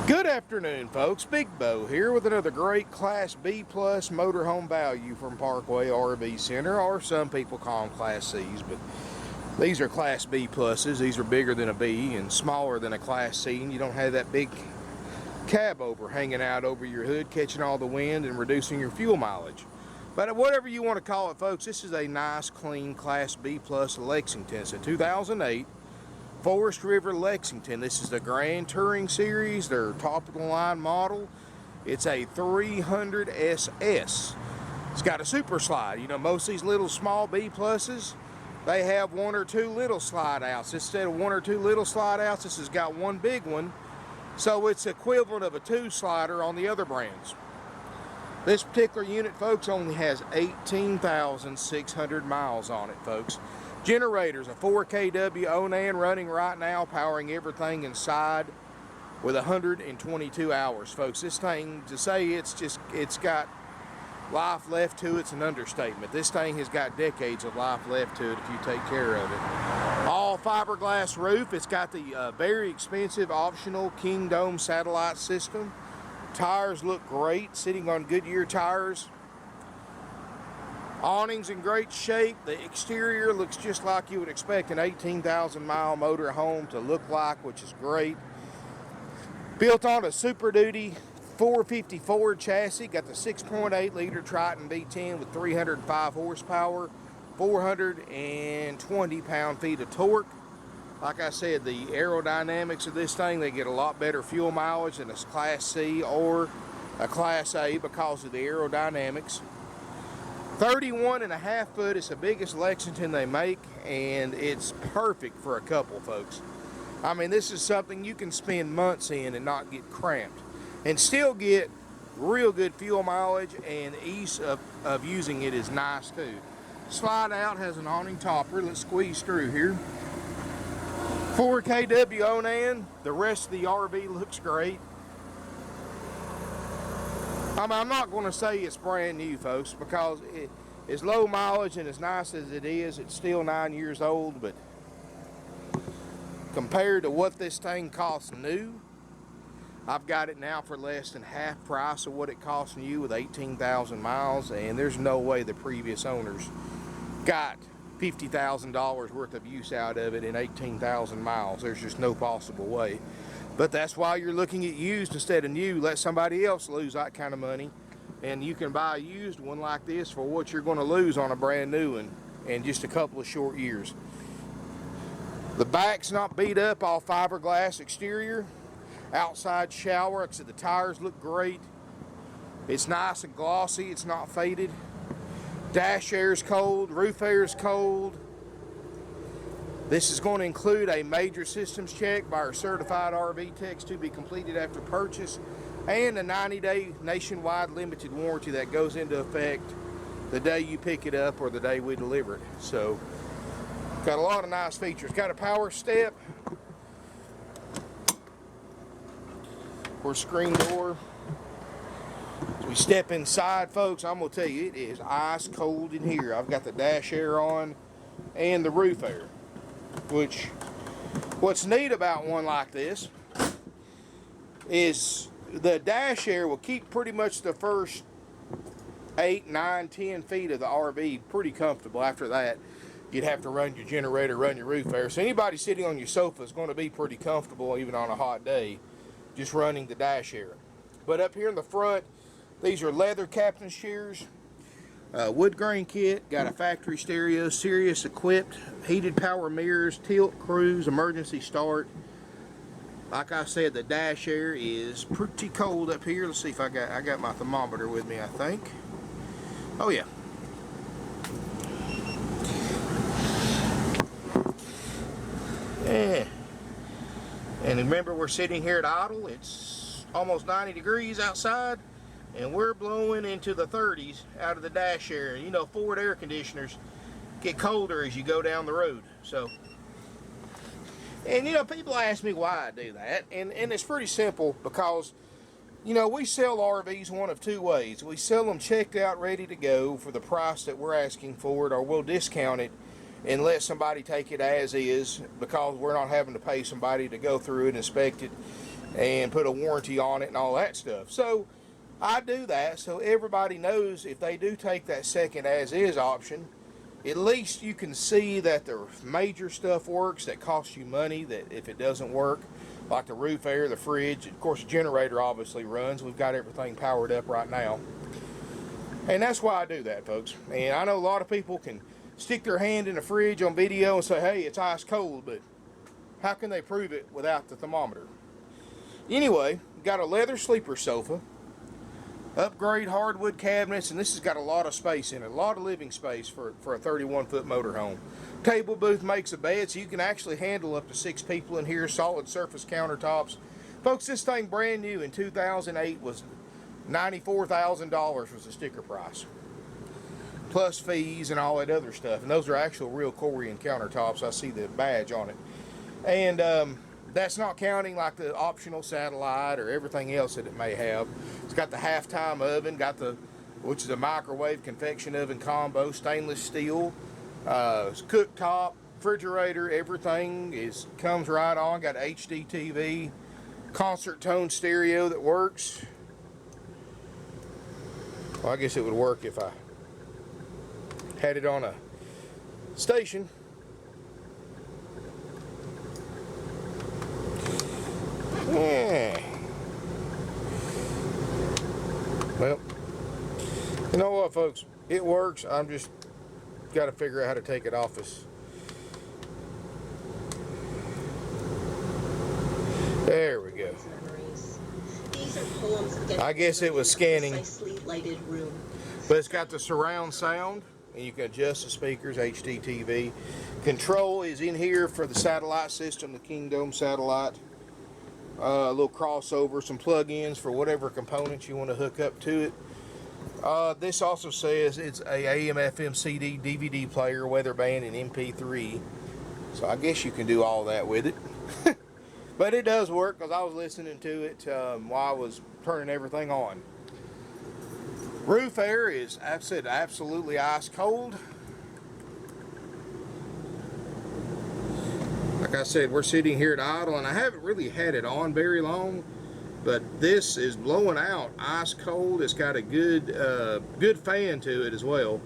Good afternoon, folks. Big Bo here with another great Class B plus motorhome value from Parkway RV Center, or some people call them Class C's, but these are Class B pluses. These are bigger than a B and smaller than a Class C, and you don't have that big cab over hanging out over your hood, catching all the wind and reducing your fuel mileage. But whatever you want to call it, folks, this is a nice, clean Class B plus Lexington. It's a 2008 Forest River Lexington. This is the Grand Touring Series, their top of the line model. It's a 300 SS. It's got a super slide. You know, most of these little small B pluses, they have one or two little slide outs. Instead of one or two little slide outs, this has got one big one. So it's equivalent of a two slider on the other brands. This particular unit, folks, only has 18,600 miles on it, folks. Generators, a 4 kW Onan running right now, powering everything inside with 122 hours, folks. This thing, to say it's got life left to it's an understatement. This thing has got decades of life left to it if you take care of it. All fiberglass roof. It's got the very expensive optional King Dome satellite system. Tires look great, sitting on Goodyear tires. Awnings in great shape. The exterior looks just like you would expect an 18,000 mile motor home to look like, which is great. Built on a Super Duty 450 Ford chassis. Got the 6.8 liter Triton V10 with 305 horsepower, 420 pound-feet of torque. Like I said, the aerodynamics of this thing, they get a lot better fuel mileage than a Class C or a Class A because of the aerodynamics. 31.5 foot, it's the biggest Lexington they make, and it's perfect for a couple, folks. I mean, this is something you can spend months in and not get cramped, and still get real good fuel mileage, and ease of using it is nice too. Slide out, has an awning topper. Let's squeeze through here. 4 kW Onan. The rest of the RV looks great. I'm not going to say it's brand new, folks, because it's low mileage, and as nice as it is, it's still 9 years old, but compared to what this thing costs new, I've got it now for less than half price of what it cost new with 18,000 miles, and there's no way the previous owners got $50,000 worth of use out of it in 18,000 miles. There's just no possible way. But that's why you're looking at used instead of new. Let somebody else lose that kind of money, and you can buy a used one like this for what you're going to lose on a brand new one in just a couple of short years. The back's not beat up, all fiberglass exterior. Outside shower, like I said, the tires look great. It's nice and glossy, it's not faded. Dash air is cold, roof air is cold. This is going to include a major systems check by our certified RV techs to be completed after purchase, and a 90-day nationwide limited warranty that goes into effect the day you pick it up or the day we deliver it. So, got a lot of nice features. Got a power step or screen door. As we step inside, folks, I'm going to tell you, it is ice cold in here. I've got the dash air on and the roof air. What's neat about one like this is the dash air will keep pretty much the first 8, 9, 10 feet of the RV pretty comfortable. After that, you'd have to run your generator, run your roof air. So anybody sitting on your sofa is going to be pretty comfortable even on a hot day just running the dash air. But up here in the front, these are leather captain's chairs. Wood grain kit, got a factory stereo, Sirius equipped, heated power mirrors, tilt, cruise, emergency start. Like I said, the dash air is pretty cold up here. Let's see if I got my thermometer with me, I think. Oh yeah. Yeah. And remember, we're sitting here at idle. It's almost 90 degrees outside, and we're blowing into the 30s out of the dash air. You know, Ford air conditioners get colder as you go down the road. So, and you know, people ask me why I do that, and it's pretty simple, because you know, we sell RVs one of two ways. We sell them checked out, ready to go for the price that we're asking for it, or we'll discount it and let somebody take it as is, because we're not having to pay somebody to go through it, inspect it, and put a warranty on it and all that stuff. So I do that so everybody knows if they do take that second as-is option, at least you can see that the major stuff works that costs you money, that if it doesn't work, like the roof air, the fridge, of course the generator obviously runs. We've got everything powered up right now. And that's why I do that, folks. And I know a lot of people can stick their hand in the fridge on video and say, hey, it's ice cold, but how can they prove it without the thermometer? Anyway, got a leather sleeper sofa, upgrade hardwood cabinets, and this has got a lot of space in it, a lot of living space for a 31-foot motorhome. Table booth makes a bed, so you can actually handle up to 6 people in here. Solid surface countertops. Folks, this thing brand new in 2008 was $94,000 was the sticker price, plus fees and all that other stuff. And those are actual real corian countertops. I see the badge on it. And that's not counting like the optional satellite or everything else that it may have. It's got the half-time oven, which is a microwave convection oven combo, stainless steel, cooktop, refrigerator, everything comes right on. Got HDTV, concert tone stereo that works. Well, I guess it would work if I had it on a station. Yeah. Well, you know what, folks? It works. I'm just got to figure out how to take it off this. There we go. I guess it was scanning, but it's got the surround sound, and you can adjust the speakers, HDTV. Control is in here for the satellite system, the Kingdom satellite. A little crossover, some plug-ins for whatever components you want to hook up to it. This also says it's a AM, FM, CD, DVD player, weather band, and MP3. So I guess you can do all that with it. But it does work because I was listening to it while I was turning everything on. Roof air is, I've said, absolutely ice cold. Like I said, we're sitting here at idle, and I haven't really had it on very long, but this is blowing out ice cold. It's got a good fan to it as well.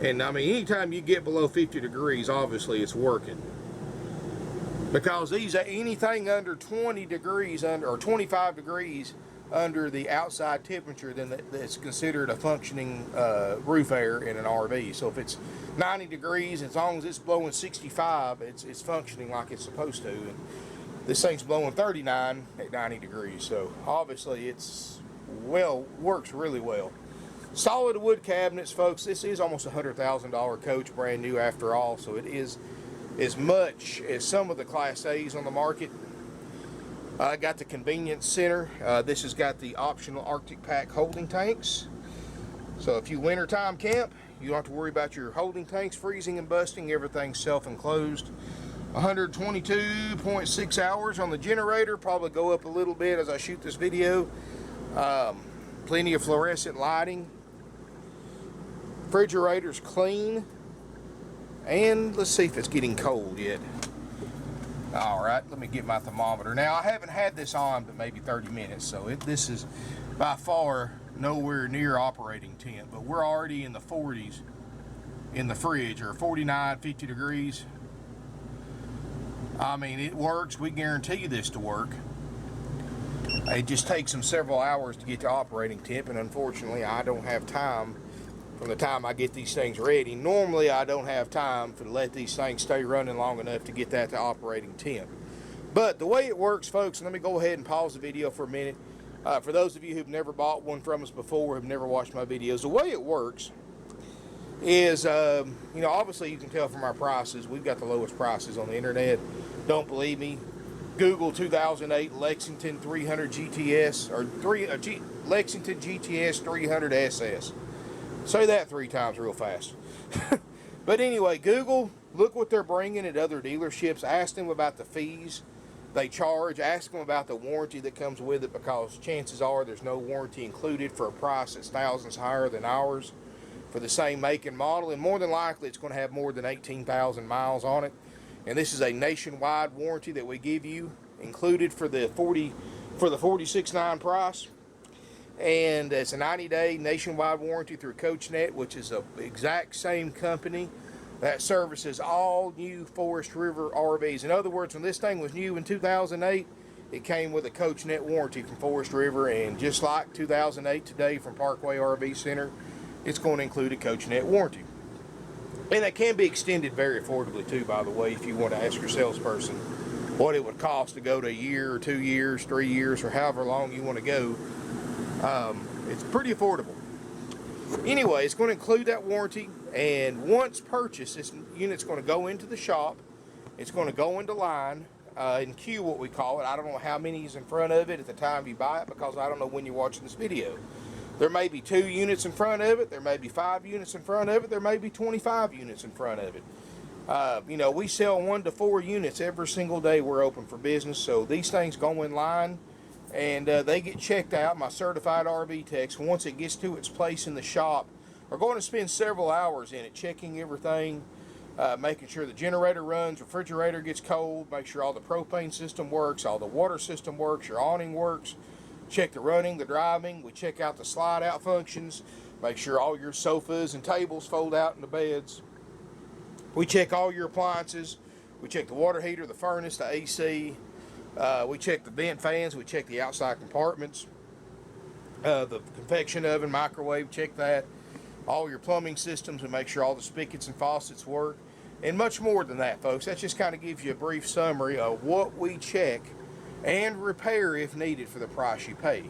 And I mean, anytime you get below 50 degrees, obviously it's working. Because these are anything under 20 degrees or 25 degrees under the outside temperature, then that's considered a functioning roof air in an RV. So if it's 90 degrees, as long as it's blowing 65, it's functioning like it's supposed to. And this thing's blowing 39 at 90 degrees. So obviously it's works really well. Solid wood cabinets, folks. This is almost a $100,000 coach, brand new after all. So it is as much as some of the Class A's on the market. I got the convenience center. This has got the optional Arctic pack holding tanks. So if you wintertime camp, you don't have to worry about your holding tanks freezing and busting. Everything's self-enclosed. 122.6 hours on the generator. Probably go up a little bit as I shoot this video. Plenty of fluorescent lighting. Refrigerator's clean. And let's see if it's getting cold yet. Alright, let me get my thermometer. Now, I haven't had this on but maybe 30 minutes, so this is by far nowhere near operating temp, but we're already in the 40s in the fridge, or 49, 50 degrees. I mean, it works. We guarantee this to work. It just takes them several hours to get to operating temp, and unfortunately, I don't have time from the time I get these things ready. Normally, I don't have time to let these things stay running long enough to get that to operating temp. But the way it works, folks, let me go ahead and pause the video for a minute. For those of you who've never bought one from us before, who've never watched my videos, the way it works is, you know, obviously you can tell from our prices, we've got the lowest prices on the internet. Don't believe me? Google 2008 Lexington 300 GTS, or Lexington GTS 300 SS. Say that 3 times real fast. But anyway, Google, look what they're bringing at other dealerships. Ask them about the fees they charge. Ask them about the warranty that comes with it, because chances are there's no warranty included for a price that's thousands higher than ours for the same make and model. And more than likely, it's going to have more than 18,000 miles on it. And this is a nationwide warranty that we give you. included for the $46.9 price. And it's a 90-day nationwide warranty through CoachNet, which is the exact same company that services all new Forest River RVs. In other words, when this thing was new in 2008, it came with a CoachNet warranty from Forest River, and just like 2008 today from Parkway RV Center, it's going to include a CoachNet warranty. And that can be extended very affordably too, by the way, if you want to ask your salesperson what it would cost to go to a year or 2 years, 3 years, or however long you want to go. It's pretty affordable. Anyway, it's going to include that warranty, and once purchased, this unit's going to go into the shop. It's going to go into line, in queue, what we call it. I don't know how many is in front of it at the time you buy it, because I don't know when you're watching this video. There may be 2 units in front of it, there may be 5 units in front of it, there may be 25 units in front of it. You know, we sell 1 to 4 units every single day we're open for business, so these things go in line, and they get checked out. My certified RV techs, once it gets to its place in the shop, are going to spend several hours in it checking everything, making sure the generator runs, refrigerator gets cold, make sure all the propane system works, all the water system works, your awning works, check the running, the driving. We check out the slide out functions, make sure all your sofas and tables fold out in the beds. We check all your appliances. We check the water heater, the furnace, the AC. We check the vent fans. We check the outside compartments, the convection oven, microwave, check that. All your plumbing systems, and make sure all the spigots and faucets work, and much more than that, folks. That just kind of gives you a brief summary of what we check and repair if needed for the price you pay.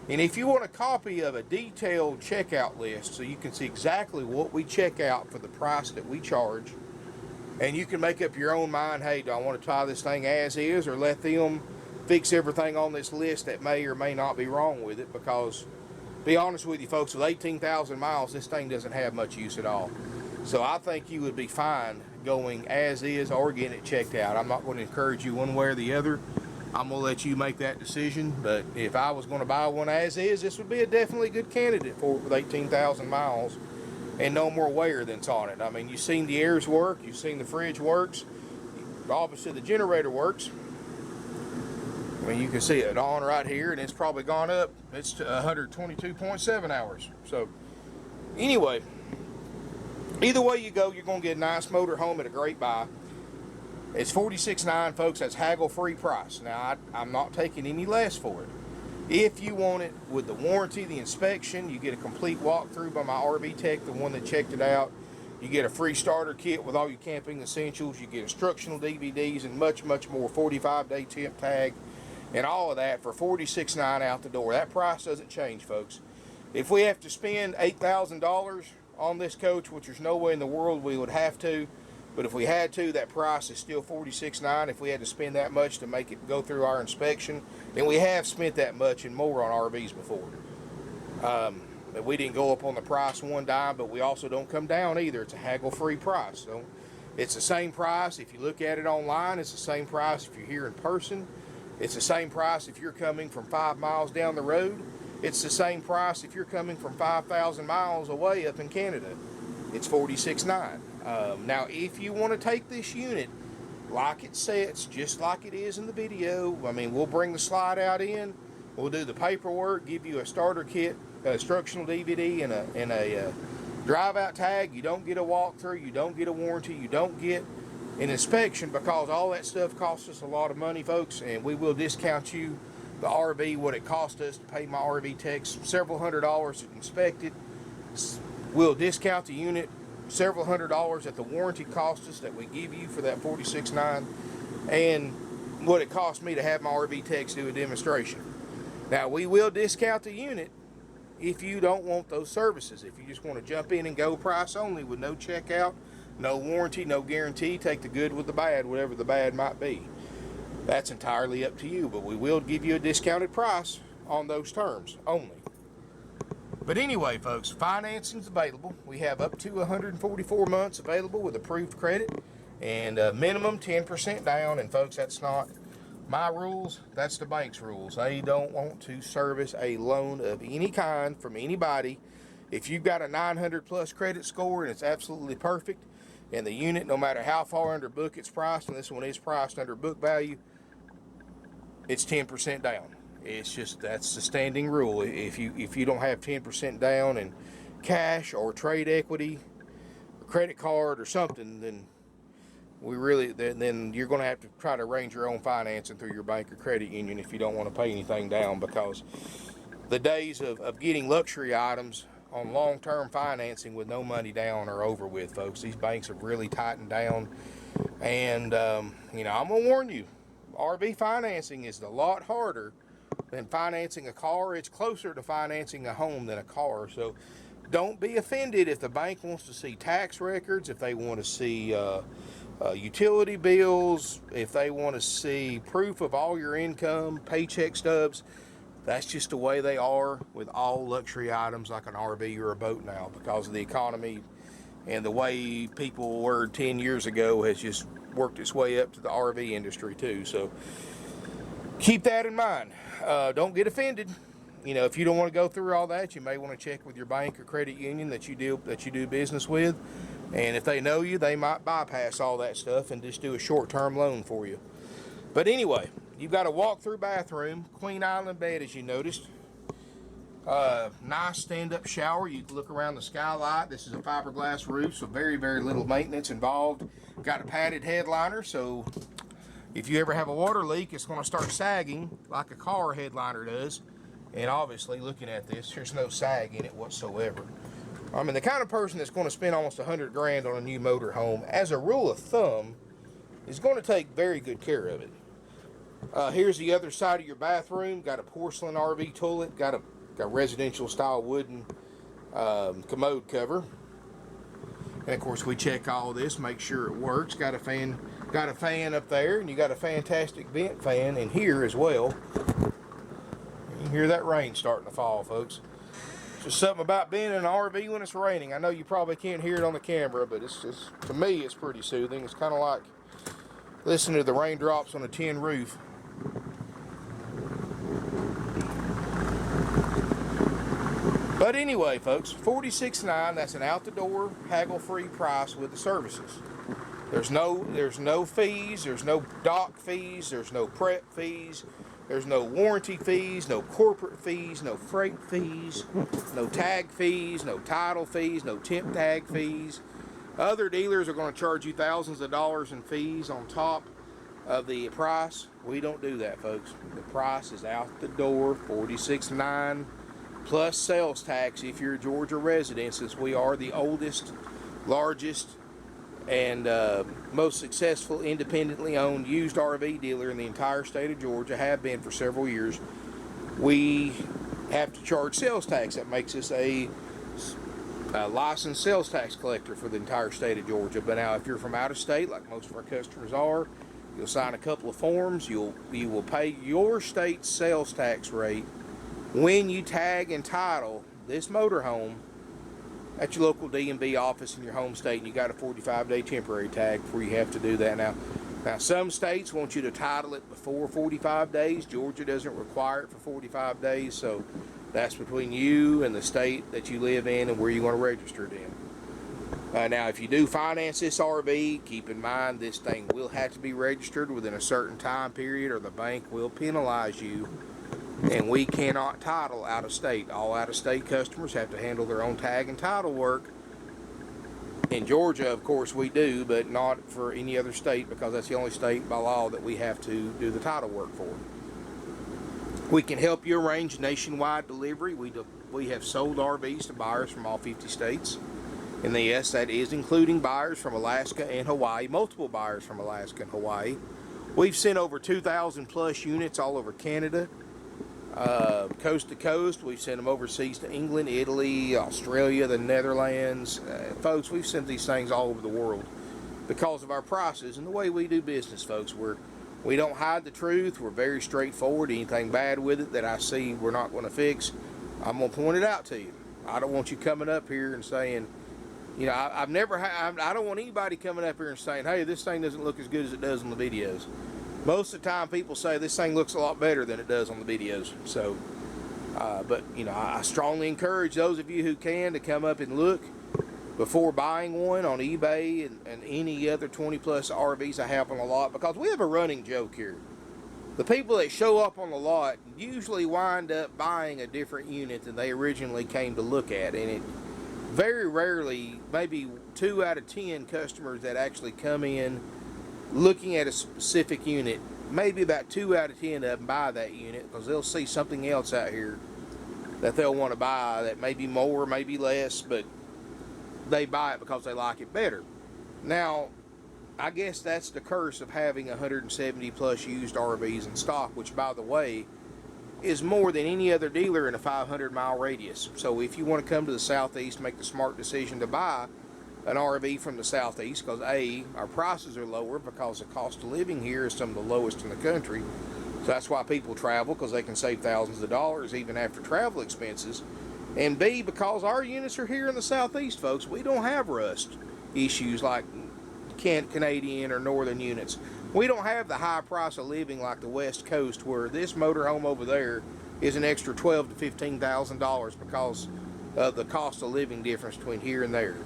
And if you want a copy of a detailed checkout list so you can see exactly what we check out for the price that we charge, and you can make up your own mind, hey, do I want to try this thing as is, or let them fix everything on this list that may or may not be wrong with it? Because, to be honest with you folks, with 18,000 miles, this thing doesn't have much use at all. So I think you would be fine going as is or getting it checked out. I'm not going to encourage you one way or the other. I'm going to let you make that decision. But if I was going to buy one as is, this would be a definitely good candidate for it with 18,000 miles and no more wear than's on it. I mean, you've seen the airs work, you've seen the fridge works, obviously the generator works. I mean, you can see it on right here, and it's probably gone up. It's to 122.7 hours. So anyway, either way you go, you're going to get a nice motor home at a great buy. It's $46.9, folks. That's haggle-free price. Now, I'm not taking any less for it. If you want it with the warranty, the inspection, you get a complete walkthrough by my RV tech, the one that checked it out. You get a free starter kit with all your camping essentials. You get instructional DVDs and much, much more. 45-day temp tag and all of that for $46.9 out the door. That price doesn't change, folks. If we have to spend $8,000 on this coach, which there's no way in the world we would have to, but if we had to, that price is still $46.9. If we had to spend that much to make it go through our inspection, and we have spent that much and more on RVs before. We didn't go up on the price one dime, but we also don't come down either. It's a haggle-free price. So it's the same price. If you look at it online, it's the same price if you're here in person. It's the same price if you're coming from 5 miles down the road. It's the same price if you're coming from 5,000 miles away up in Canada. It's $46.9. Now, if you want to take this unit like it sets, just like it is in the video, I mean, we'll bring the slide out in, we'll do the paperwork, give you a starter kit, a instructional DVD, and a drive-out tag. You don't get a walkthrough, you don't get a warranty, you don't get an inspection, because all that stuff costs us a lot of money, folks, and we will discount you the RV, what it cost us to pay my RV techs several $100s to inspect it. We'll discount the unit several $100s that the warranty cost us that we give you for that $46.9, and what it cost me to have my RV techs do a demonstration. Now, we will discount the unit if you don't want those services. If you just want to jump in and go price only with no checkout, no warranty, no guarantee, take the good with the bad, whatever the bad might be. That's entirely up to you, but we will give you a discounted price on those terms only. But anyway, folks, financing is available. We have up to 144 months available with approved credit, and minimum 10% down. And folks, that's not my rules, that's the bank's rules. They don't want to service a loan of any kind from anybody. If you've got a 900 plus credit score and it's absolutely perfect, and the unit, no matter how far under book it's priced, and this one is priced under book value, it's 10% down. It's just, that's the standing rule. If you don't have 10% down in cash or trade equity, a credit card or something, then then you're going to have to try to arrange your own financing through your bank or credit union if you don't want to pay anything down, because the days of getting luxury items on long-term financing with no money down are over with, folks. These banks have really tightened down, and you know, I'm gonna warn you, RV financing is a lot harder than financing a car. It's closer to financing a home than a car. So don't be offended if the bank wants to see tax records, if they want to see utility bills, if they want to see proof of all your income, paycheck stubs. That's just the way they are with all luxury items like an RV or a boat now, because of the economy and the way people were 10 years ago has just worked its way up to the RV industry too. So keep that in mind. Don't get offended. You know, if you don't want to go through all that, you may want to check with your bank or credit union that you do business with. And if they know you, they might bypass all that stuff and just do a short-term loan for you. But anyway, you've got a walk-through bathroom, Queen Island bed, as you noticed. Nice stand-up shower. You can look around the skylight. This is a fiberglass roof, so very, very little maintenance involved. Got a padded headliner, so if you ever have a water leak, it's going to start sagging like a car headliner does. And obviously, looking at this, there's no sag in it whatsoever. I mean, the kind of person that's going to spend almost $100 grand on a new motor home, as a rule of thumb, is going to take very good care of it. Here's the other side of your bathroom. Got a porcelain RV toilet. Got a residential style wooden commode cover. And of course, we check all this, make sure it works. Got a fan up there, and you got a fantastic vent fan in here as well. You can hear that rain starting to fall, folks. Just something about being in an RV when it's raining. I know you probably can't hear it on the camera, but it's just, to me, it's pretty soothing. It's kind of like listening to the raindrops on a tin roof. But anyway, folks, $46.9. That's an out-the-door, haggle-free price with the services. There's no fees. There's no dock fees. There's no prep fees. There's no warranty fees, no corporate fees, no freight fees, no tag fees, no title fees, no temp tag fees. Other dealers are going to charge you thousands of dollars in fees on top of the price. We don't do that, folks. The price is out the door, $46.9 plus sales tax if you're a Georgia resident, since we are the oldest, largest, and most successful independently owned used RV dealer in the entire state of Georgia, have been for several years. We have to charge sales tax. That makes us a licensed sales tax collector for the entire state of Georgia. But now, if you're from out of state, like most of our customers are, you'll sign a couple of forms. You will pay your state's sales tax rate when you tag and title this motorhome at your local DMV office in your home state, and you got a 45-day temporary tag before you have to do that. Now, some states want you to title it before 45 days. Georgia doesn't require it for 45 days, so that's between you and the state that you live in and where you want to register it in. Now, if you do finance this RV, keep in mind this thing will have to be registered within a certain time period, or the bank will penalize you. And we cannot title out of state. All out of state customers have to handle their own tag and title work. In Georgia, of course, we do, but not for any other state, because that's the only state by law that we have to do the title work for. We can help you arrange nationwide delivery. We have sold RVs to buyers from all 50 states. And yes, that is including buyers from Alaska and Hawaii, multiple buyers from Alaska and Hawaii. We've sent over 2,000 plus units all over Canada. Coast to coast. We've sent them overseas to England, Italy, Australia, the Netherlands. Folks, we've sent these things all over the world because of our prices and the way we do business, folks. We don't hide the truth. We're very straightforward. Anything bad with it that I see we're not going to fix, I'm going to point it out to you. I don't want you coming up here and saying, you know, I don't want anybody coming up here and saying, hey, this thing doesn't look as good as it does on the videos. Most of the time people say this thing looks a lot better than it does on the videos. So, but, you know, I strongly encourage those of you who can to come up and look before buying one on eBay and any other 20 plus RVs I have on the lot, because we have a running joke here. the people that show up on the lot usually wind up buying a different unit than they originally came to look at. And it very rarely, maybe 2 out of 10 customers that actually come in looking at a specific unit, maybe about 2 out of 10 of them buy that unit because they'll see something else out here that they'll want to buy that may be more, maybe less, but they buy it because they like it better. Now, I guess that's the curse of having 170 plus used RVs in stock, which, by the way, is more than any other dealer in a 500-mile radius. So if you want to come to the Southeast, make the smart decision to buy an RV from the Southeast, because A, our prices are lower because the cost of living here is some of the lowest in the country. So that's why people travel, because they can save thousands of dollars even after travel expenses. And B, because our units are here in the Southeast, folks, we don't have rust issues like Canadian or northern units. We don't have the high price of living like the West Coast, where this motorhome over there is an extra $12,000 to $15,000 because of the cost of living difference between here and there.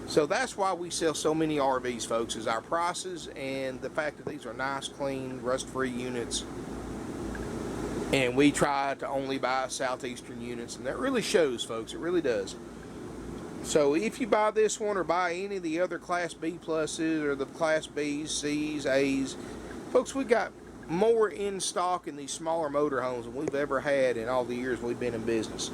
So that's why we sell so many RVs, folks, is our prices and the fact that these are nice, clean, rust-free units. And we try to only buy Southeastern units, and that really shows, folks. It really does. So if you buy this one or buy any of the other Class B pluses or the Class Bs, Cs, As, folks, we got more in stock in these smaller motorhomes than we've ever had in all the years we've been in business.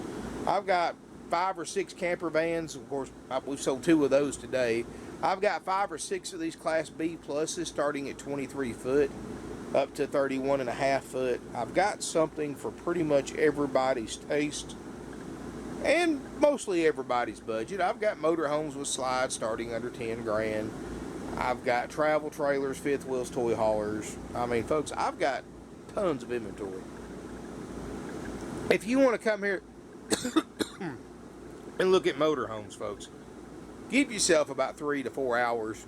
I've got 5 or 6 camper vans. Of course, we've sold 2 of those today. I've got 5 or 6 of these Class B pluses starting at 23 foot up to 31.5 foot. I've got something for pretty much everybody's taste and mostly everybody's budget. I've got motorhomes with slides starting under 10 grand. I've got travel trailers, fifth wheels, toy haulers. I mean, folks, I've got tons of inventory. If you want to come here and look at motorhomes, folks, give yourself about 3 to 4 hours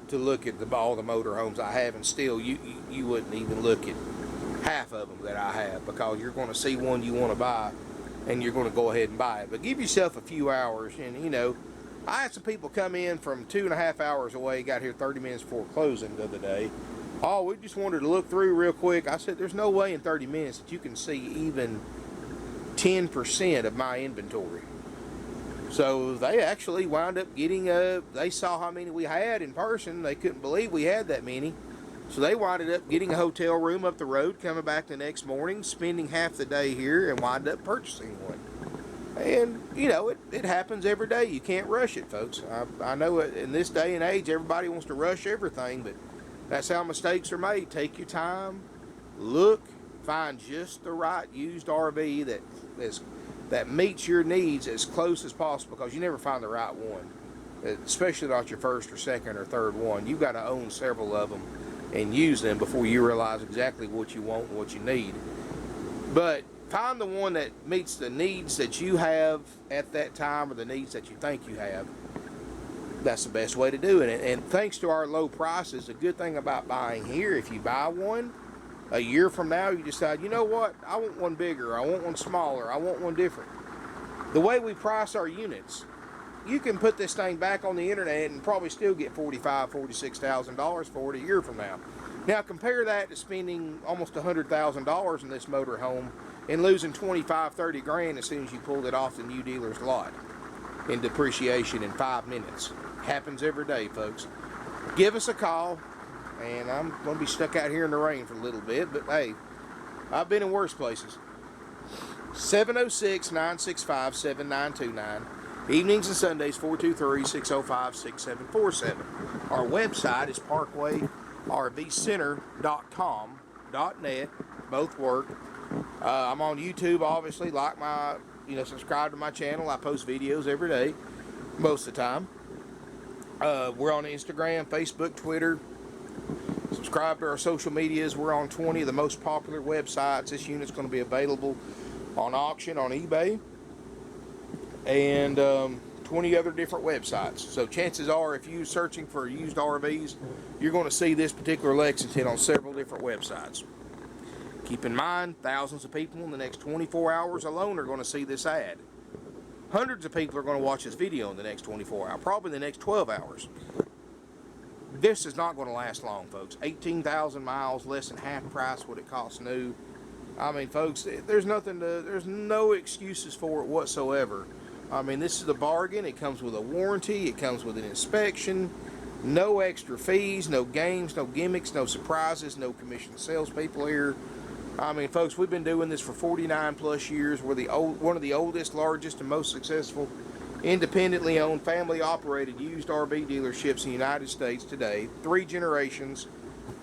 to look at all the motorhomes I have, and still you wouldn't even look at half of them that I have, because you're going to see one you want to buy and you're going to go ahead and buy it. But give yourself a few hours. And you know, I had some people come in from 2.5 hours away, got here 30 minutes before closing the other day. Oh, we just wanted to look through real quick. I said, there's no way in 30 minutes that you can see even 10% of my inventory. So they actually wound up getting they saw how many we had in person. They couldn't believe we had that many. So they winded up getting a hotel room up the road, coming back the next morning, spending half the day here, and wind up purchasing one. And, you know, it happens every day. You can't rush it, folks. I know in this day and age, everybody wants to rush everything, but that's how mistakes are made. Take your time, look, find just the right used RV that meets your needs as close as possible, because you never find the right one, especially not your first or second or third one. You've got to own several of them and use them before you realize exactly what you want and what you need. But find the one that meets the needs that you have at that time, or the needs that you think you have. That's the best way to do it. And thanks to our low prices, the good thing about buying here, if you buy one, a year from now you decide, you know what, I want one bigger, I want one smaller, I want one different. The way we price our units, you can put this thing back on the internet and probably still get $45,000, $46,000 for it a year from now. Now compare that to spending almost $100,000 in this motorhome and losing 25, 30 grand as soon as you pulled it off the new dealer's lot in depreciation in 5 minutes. Happens every day, folks. Give us a call, and I'm going to be stuck out here in the rain for a little bit, but hey, I've been in worse places. 706-965-7929. Evenings and Sundays, 423-605-6747. Our website is parkway.rvcenter.com.net. Both work. I'm on YouTube, obviously. Subscribe to my channel. I post videos every day, most of the time. We're on Instagram, Facebook, Twitter. Subscribe to our social medias. We're on 20 of the most popular websites. This unit's going to be available on auction on eBay and 20 other different websites. So chances are, if you're searching for used RVs, you're going to see this particular Lexington on several different websites. Keep in mind, thousands of people in the next 24 hours alone are going to see this ad. Hundreds of people are going to watch this video in the next 24 hours, probably the next 12 hours. this is not going to last long, folks. 18,000 miles, less than half price what it costs new. I mean, folks, there's no excuses for it whatsoever. I mean, this is a bargain. It comes with a warranty. It comes with an inspection. No extra fees, no games, no gimmicks, no surprises, no commissioned salespeople here. I mean, folks, we've been doing this for 49 plus years. We're one of the oldest, largest, and most successful independently owned, family operated used RV dealerships in the United States today. 3 generations,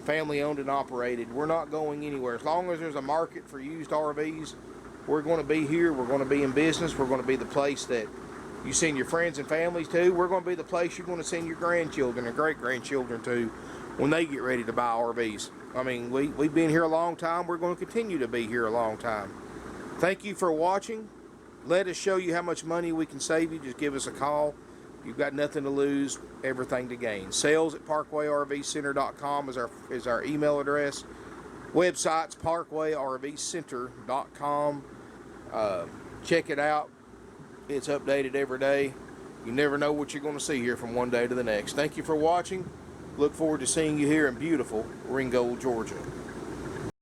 family owned and operated. We're not going anywhere. As long as there's a market for used RVs, we're going to be here. We're going to be in business. We're going to be the place that you send your friends and families to. We're going to be the place you're going to send your grandchildren and great-grandchildren to when they get ready to buy RVs. I mean, we've been here a long time. We're going to continue to be here a long time. Thank you for watching. Let us show you how much money we can save you. Just give us a call. You've got nothing to lose, everything to gain. Sales@parkwayrvcenter.com is our email address. Website's parkwayrvcenter.com. Check it out. It's updated every day. You never know what you're going to see here from one day to the next. Thank you for watching. Look forward to seeing you here in beautiful Ringgold, Georgia.